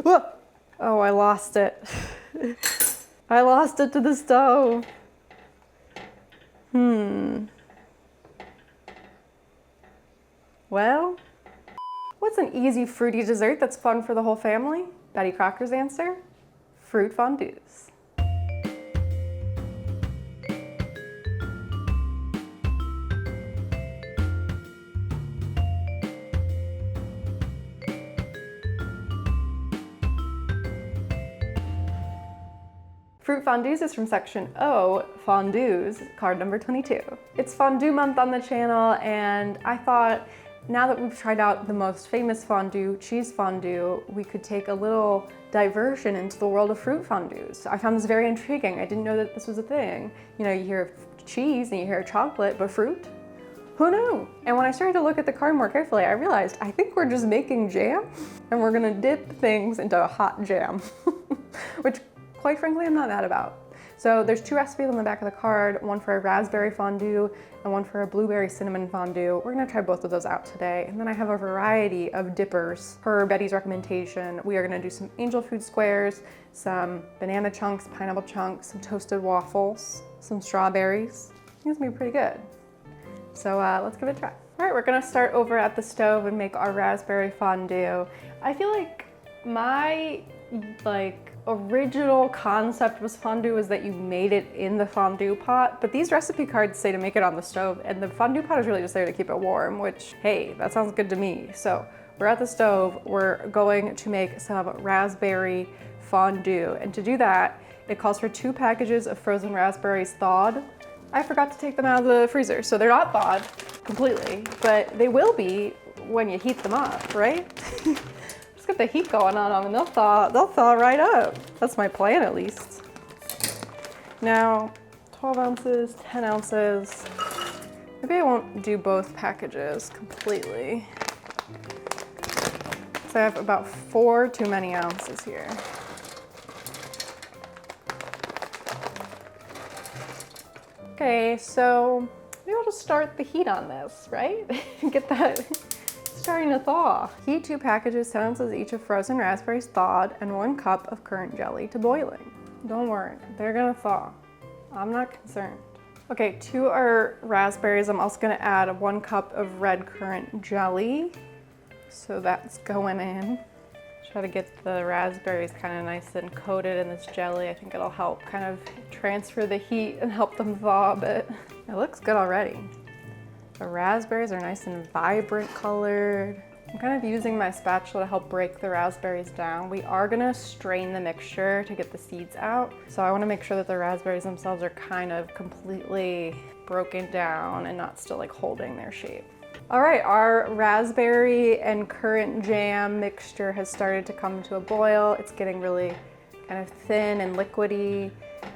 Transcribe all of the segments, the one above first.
Oh, I lost it. I lost it to the stove. Well, what's an easy fruity dessert that's fun for the whole family? Betty Crocker's answer? Fruit fondues. Fruit fondues is from section O, Fondues, card number 22. It's fondue month on the channel, and I thought now that we've tried out the most famous fondue, cheese fondue, we could take a little diversion into the world of fruit fondues. I found this very intriguing. I didn't know that this was a thing. You know, you hear cheese and you hear chocolate, but fruit? Who knew? And when I started to look at the card more carefully, I realized I think we're just making jam and we're gonna dip things into a hot jam, which quite frankly, I'm not mad about. So there's two recipes on the back of the card, one for a raspberry fondue and one for a blueberry-cinnamon fondue. We're gonna try both of those out today. And then I have a variety of dippers per Betty's recommendation. We are gonna do some angel food squares, some banana chunks, pineapple chunks, some toasted waffles, some strawberries. I think it's gonna be pretty good. So let's give it a try. All right, we're gonna start over at the stove and make our raspberry fondue. I feel like my original concept was fondue is that you made it in the fondue pot, but these recipe cards say to make it on the stove, and the fondue pot is really just there to keep it warm, which, hey, that sounds good to me. So we're at the stove, we're going to make some raspberry fondue, and to do that, it calls for 2 packages of frozen raspberries thawed. I forgot to take them out of the freezer, so they're not thawed completely, but they will be when you heat them up, right? Let's get the heat going on them and they'll thaw right up. That's my plan at least. Now, 12 ounces, 10 ounces. Maybe I won't do both packages completely. So I have about 4 too many ounces here. Okay, so maybe I'll just start the heat on this, right? Get that starting to thaw. Heat 2 packages, 10 ounces each of frozen raspberries thawed and 1 cup of currant jelly to boiling. Don't worry, they're gonna thaw. I'm not concerned. Okay, to our raspberries, I'm also gonna add 1 cup of red currant jelly. So that's going in. Try to get the raspberries kind of nice and coated in this jelly. I think it'll help kind of transfer the heat and help them thaw a bit. It looks good already. The raspberries are nice and vibrant colored. I'm kind of using my spatula to help break the raspberries down. We are gonna strain the mixture to get the seeds out. So I wanna make sure that the raspberries themselves are kind of completely broken down and not still like holding their shape. All right, our raspberry and currant jam mixture has started to come to a boil. It's getting really kind of thin and liquidy.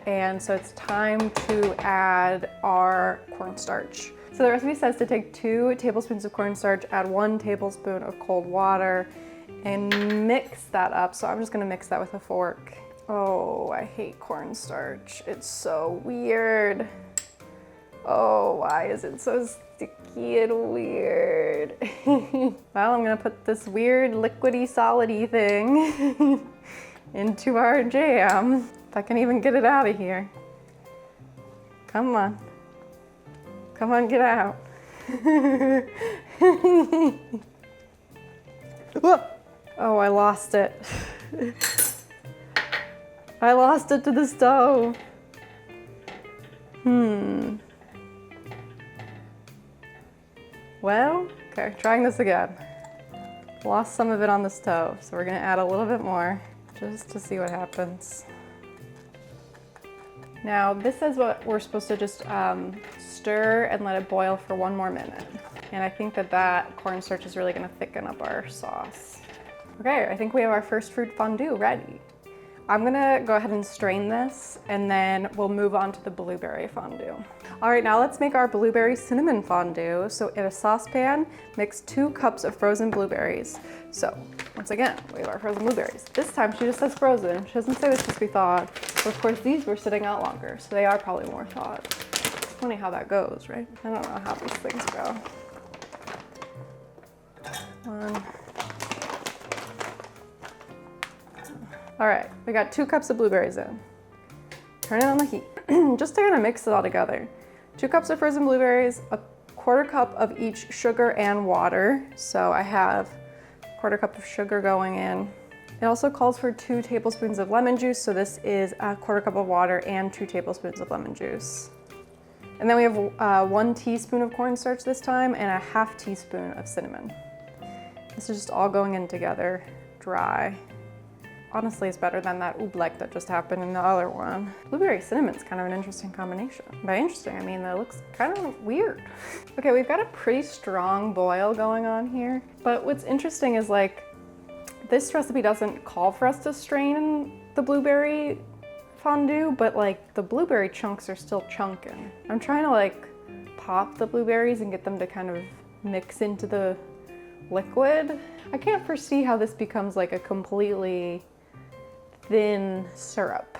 And so it's time to add our cornstarch. So the recipe says to take 2 tablespoons of cornstarch, add 1 tablespoon of cold water, and mix that up. So I'm just gonna mix that with a fork. Oh, I hate cornstarch. It's so weird. Oh, why is it so sticky and weird? Well, I'm gonna put this weird liquidy solidy thing into our jam. If I can even get it out of here. Come on. Come on, get out. Oh, I lost it. I lost it to the stove. Well, okay, trying this again. Lost some of it on the stove, so we're gonna add a little bit more just to see what happens. Now, this says what we're supposed to just stir and let it boil for 1 more minute. And I think that cornstarch is really gonna thicken up our sauce. Okay, I think we have our first fruit fondue ready. I'm gonna go ahead and strain this and then we'll move on to the blueberry fondue. All right, now let's make our blueberry-cinnamon fondue. So in a saucepan, mix 2 cups of frozen blueberries. So once again, we have our frozen blueberries. This time she just says frozen. She doesn't say they're supposed to be thawed. But of course these were sitting out longer, so they are probably more thawed. It's funny how that goes, right? I don't know how these things go. 1, All right, we got 2 cups of blueberries in. Turn it on the heat. Just to kind of mix it all together. 2 cups of frozen blueberries, a 1/4 cup of each sugar and water. So I have a 1/4 cup of sugar going in. It also calls for 2 tablespoons of lemon juice. So this is a 1/4 cup of water and 2 tablespoons of lemon juice. And then we have 1 teaspoon of cornstarch this time and a 1/2 teaspoon of cinnamon. This is just all going in together, dry. Honestly, it's better than that oobleck that just happened in the other one. Blueberry cinnamon's kind of an interesting combination. By interesting, I mean that looks kind of weird. Okay, we've got a pretty strong boil going on here. But what's interesting is like, this recipe doesn't call for us to strain the blueberry fondue, but like the blueberry chunks are still chunking. I'm trying to like pop the blueberries and get them to kind of mix into the liquid. I can't foresee how this becomes like a completely thin syrup,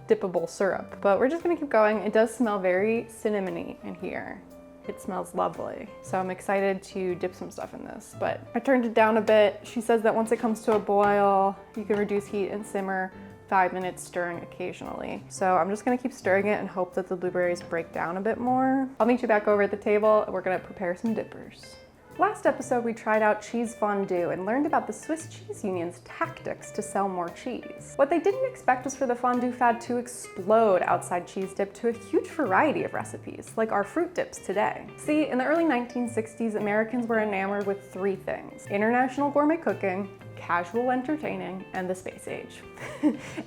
dippable syrup, but we're just gonna keep going. It does smell very cinnamony in here. It smells lovely. So I'm excited to dip some stuff in this, but I turned it down a bit. She says that once it comes to a boil, you can reduce heat and simmer 5 minutes, stirring occasionally. So I'm just gonna keep stirring it and hope that the blueberries break down a bit more. I'll meet you back over at the table and we're gonna prepare some dippers. Last episode, we tried out cheese fondue and learned about the Swiss Cheese Union's tactics to sell more cheese. What they didn't expect was for the fondue fad to explode outside cheese dip to a huge variety of recipes, like our fruit dips today. See, in the early 1960s, Americans were enamored with 3 things: international gourmet cooking, casual entertaining, and the space age.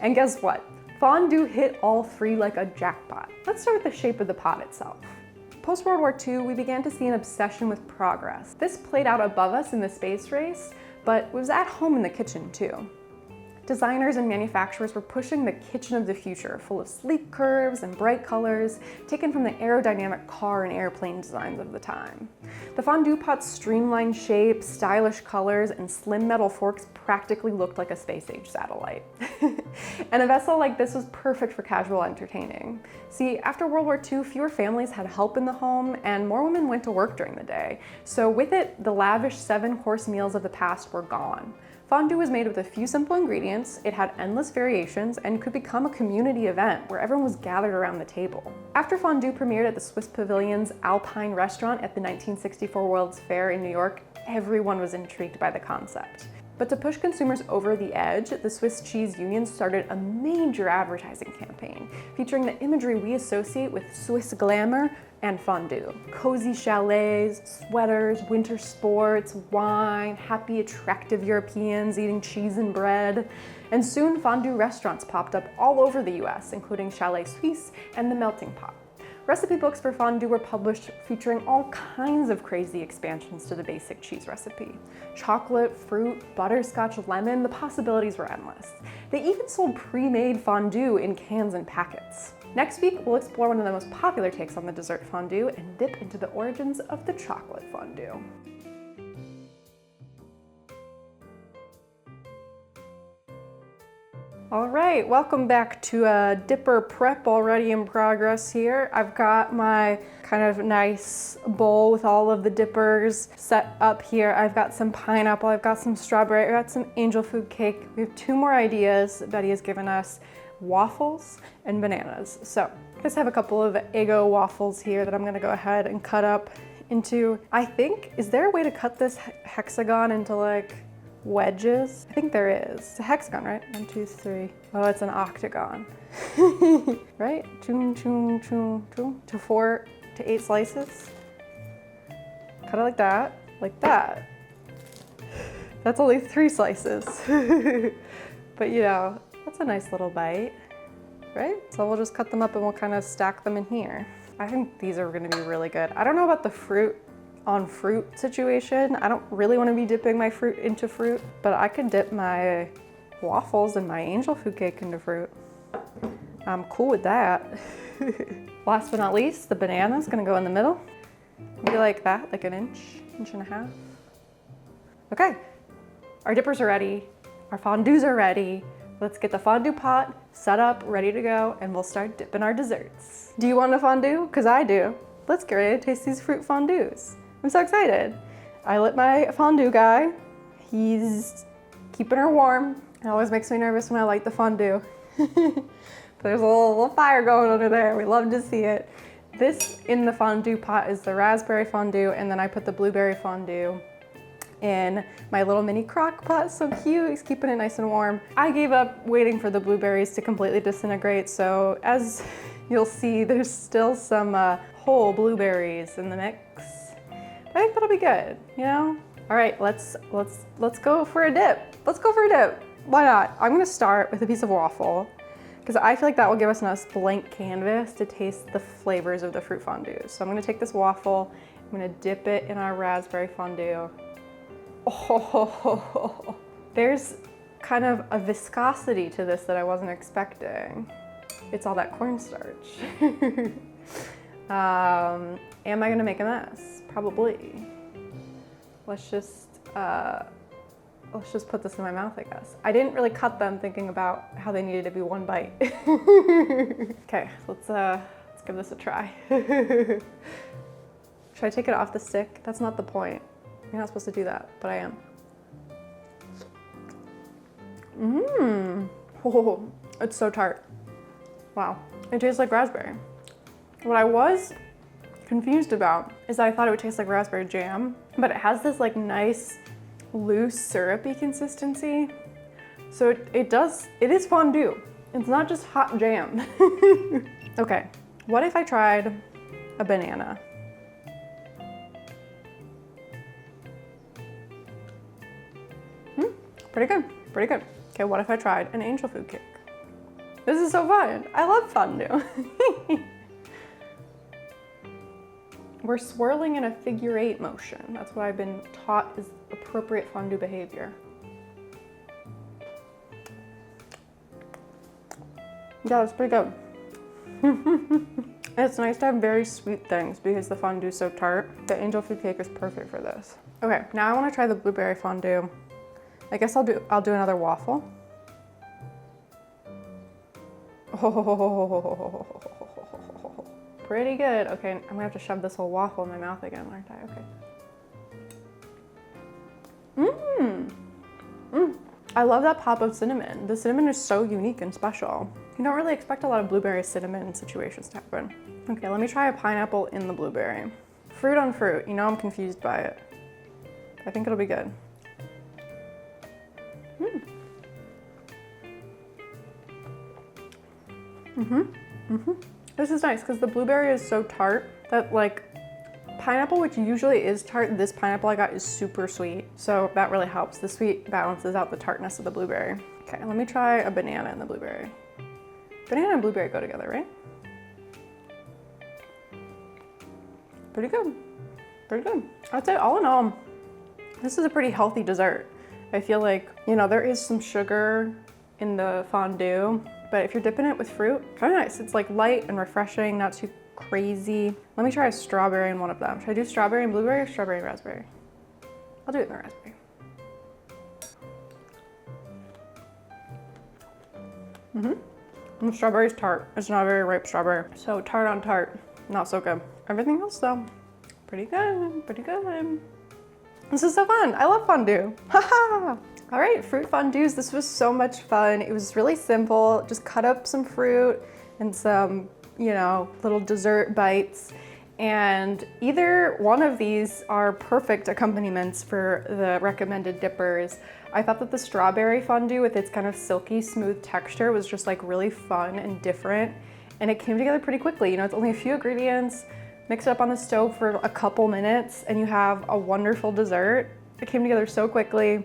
And guess what? Fondue hit all 3 like a jackpot. Let's start with the shape of the pot itself. Post-World War II, we began to see an obsession with progress. This played out above us in the space race, but was at home in the kitchen too. Designers and manufacturers were pushing the kitchen of the future, full of sleek curves and bright colors, taken from the aerodynamic car and airplane designs of the time. The fondue pot's streamlined shape, stylish colors, and slim metal forks practically looked like a space-age satellite. And a vessel like this was perfect for casual entertaining. See, after World War II, fewer families had help in the home, and more women went to work during the day. So with it, the lavish 7-course meals of the past were gone. Fondue was made with a few simple ingredients, it had endless variations, and could become a community event where everyone was gathered around the table. After fondue premiered at the Swiss Pavilion's Alpine restaurant at the 1964 World's Fair in New York, everyone was intrigued by the concept. But to push consumers over the edge, the Swiss Cheese Union started a major advertising campaign featuring the imagery we associate with Swiss glamour and fondue. Cozy chalets, sweaters, winter sports, wine, happy, attractive Europeans eating cheese and bread. And soon fondue restaurants popped up all over the US, including Chalet Suisse and the Melting Pot. Recipe books for fondue were published featuring all kinds of crazy expansions to the basic cheese recipe. Chocolate, fruit, butterscotch, lemon, the possibilities were endless. They even sold pre-made fondue in cans and packets. Next week, we'll explore one of the most popular takes on the dessert fondue and dip into the origins of the chocolate fondue. All right, welcome back to dipper prep already in progress here. I've got my kind of nice bowl with all of the dippers set up here. I've got some pineapple, I've got some strawberry, I've got some angel food cake. We have 2 more ideas Betty has given us: waffles and bananas. So I just have a couple of Eggo waffles here that I'm gonna go ahead and cut up into, I think, is there a way to cut this hexagon into like wedges? I think there is. It's a hexagon, right? 1, 2, 3. Oh, it's an octagon. Right? Chung, chung, chung, chung. To 4 to 8 slices. Cut it like that. Like that. That's only 3 slices. But you know, that's a nice little bite, right? So we'll just cut them up and we'll kind of stack them in here. I think these are gonna be really good. I don't know about the fruit on fruit situation. I don't really want to be dipping my fruit into fruit, but I could dip my waffles and my angel food cake into fruit. I'm cool with that. Last but not least, the banana's gonna go in the middle. Maybe like that, like an inch and a half. Okay, our dippers are ready. Our fondues are ready. Let's get the fondue pot set up, ready to go, and we'll start dipping our desserts. Do you want a fondue? Because I do. Let's get ready to taste these fruit fondues. I'm so excited. I lit my fondue guy. He keeping her warm. It always makes me nervous when I light the fondue. There's a little fire going under there. We love to see it. This in the fondue pot is the raspberry fondue, and then I put the blueberry fondue in my little mini crock pot. So cute, it's keeping it nice and warm. I gave up waiting for the blueberries to completely disintegrate, so as you'll see, there's still some whole blueberries in the mix. I think that'll be good, you know? All right, let's go for a dip. Let's go for a dip. Why not? I'm gonna start with a piece of waffle, because I feel like that will give us a nice blank canvas to taste the flavors of the fruit fondues. So I'm gonna take this waffle, I'm gonna dip it in our raspberry fondue. Oh, there's kind of a viscosity to this that I wasn't expecting. It's all that cornstarch. Am I gonna make a mess? Probably. Let's just put this in my mouth, I guess. I didn't really cut them thinking about how they needed to be one bite. Okay, let's give this a try. Should I take it off the stick? That's not the point. You're not supposed to do that, but I am. Oh, it's so tart. Wow, it tastes like raspberry. What I was confused about is that I thought it would taste like raspberry jam, but it has this like nice, loose, syrupy consistency. So it is fondue. It's not just hot jam. Okay, what if I tried a banana? Pretty good, pretty good. Okay, what if I tried an angel food cake? This is so fun. I love fondue. We're swirling in a figure 8 motion. That's what I've been taught is appropriate fondue behavior. Yeah, that's pretty good. It's nice to have very sweet things because the fondue is so tart. The angel food cake is perfect for this. Okay, now I want to try the blueberry fondue. I guess I'll do another waffle. Oh, pretty good. Okay, I'm gonna have to shove this whole waffle in my mouth again, aren't I? Okay. I love that pop of cinnamon. The cinnamon is so unique and special. You don't really expect a lot of blueberry-cinnamon situations to happen. Okay, let me try a pineapple in the blueberry. Fruit on fruit, you know I'm confused by it. I think it'll be good. This is nice because the blueberry is so tart that like pineapple, which usually is tart, this pineapple I got is super sweet. So that really helps. The sweet balances out the tartness of the blueberry. Okay, let me try a banana in the blueberry. Banana and blueberry go together, right? Pretty good, pretty good. I'd say all in all, this is a pretty healthy dessert. I feel like, you know, there is some sugar in the fondue, but if you're dipping it with fruit, kind of nice. It's like light and refreshing, not too crazy. Let me try a strawberry in one of them. Should I do strawberry and blueberry or strawberry and raspberry? I'll do it in the raspberry. The strawberry's tart. It's not a very ripe strawberry. So tart on tart, not so good. Everything else though, pretty good, pretty good. This is so fun. I love fondue. Haha. All right, fruit fondues. This was so much fun. It was really simple. Just cut up some fruit and some, you know, little dessert bites. And either one of these are perfect accompaniments for the recommended dippers. I thought that the strawberry fondue with its kind of silky smooth texture was just like really fun and different. And it came together pretty quickly. You know, it's only a few ingredients. Mix it up on the stove for a couple minutes and you have a wonderful dessert. It came together so quickly.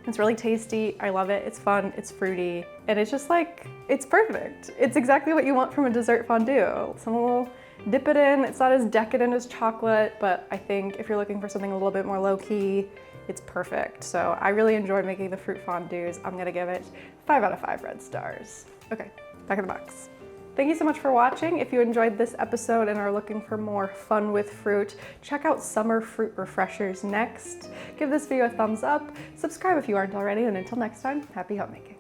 It's really tasty. I love it. It's fun. It's fruity. And it's just like, it's perfect. It's exactly what you want from a dessert fondue. Someone will dip it in. It's not as decadent as chocolate, but I think if you're looking for something a little bit more low-key, it's perfect. So I really enjoyed making the fruit fondues. I'm gonna give it 5 out of 5 red stars. Okay, back in the box. Thank you so much for watching. If you enjoyed this episode and are looking for more fun with fruit, check out Summer Fruit Refreshers next. Give this video a thumbs up, subscribe if you aren't already, and until next time, happy homemaking.